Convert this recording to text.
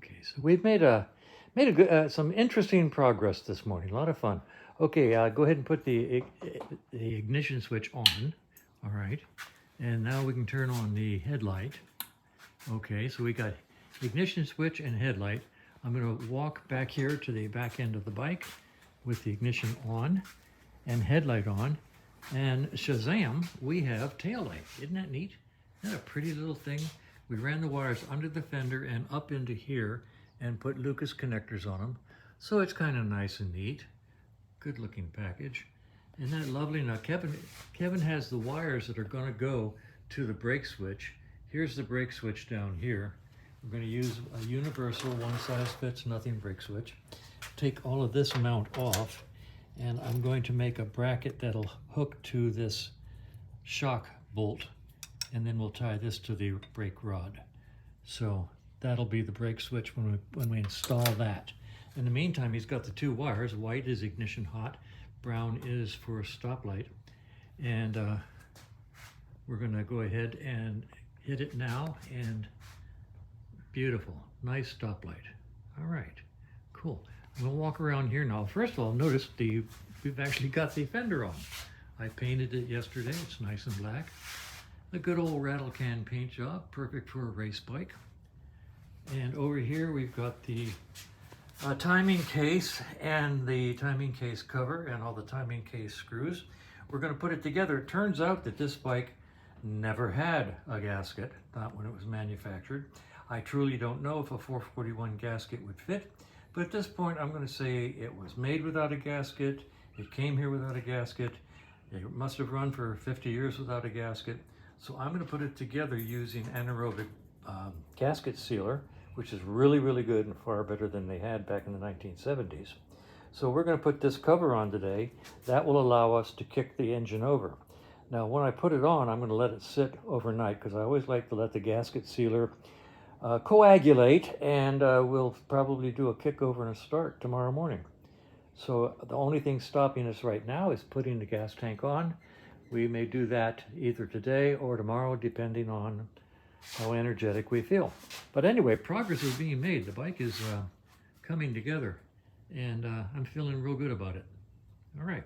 Okay, so we've made good, some interesting progress this morning. A lot of fun. Okay, go ahead and put the ignition switch on. All right, and now we can turn on the headlight. Okay, so we got ignition switch and headlight. I'm going to walk back here to the back end of the bike with the ignition on and headlight on. And Shazam, we have tail light. Isn't that neat? Isn't that a pretty little thing? We ran the wires under the fender and up into here and put Lucas connectors on them. So it's kind of nice and neat. Good looking package. Isn't that lovely? Now Kevin has the wires that are going to go to the brake switch. Here's the brake switch down here. We're going to use a universal one size fits nothing brake switch. Take all of this mount off, and I'm going to make a bracket that'll hook to this shock bolt, and then we'll tie this to the brake rod. So that'll be the brake switch when we install that. In the meantime, he's got the two wires. White is ignition hot, brown is for a stoplight, and we're going to go ahead and hit it now. And beautiful, nice stoplight. All right, cool. We'll walk around here now. First of all, notice we've actually got the fender on. I painted it yesterday. It's nice and black. A good old rattle can paint job, perfect for a race bike. And over here we've got the timing case and the timing case cover and all the timing case screws. We're going to put it together. It turns out that this bike never had a gasket, not when it was manufactured. I truly don't know if a 441 gasket would fit, but at this point I'm going to say it was made without a gasket, it came here without a gasket, it must have run for 50 years without a gasket. So I'm going to put it together using anaerobic gasket sealer, which is really, really good and far better than they had back in the 1970s. So we're going to put this cover on today. That will allow us to kick the engine over. Now when I put it on, I'm going to let it sit overnight because I always like to let the gasket sealer coagulate, and we'll probably do a kick over and a start tomorrow morning. So the only thing stopping us right now is putting the gas tank on. We may do that either today or tomorrow, depending on how energetic we feel. But anyway, progress is being made. The bike is coming together, and I'm feeling real good about it. All right.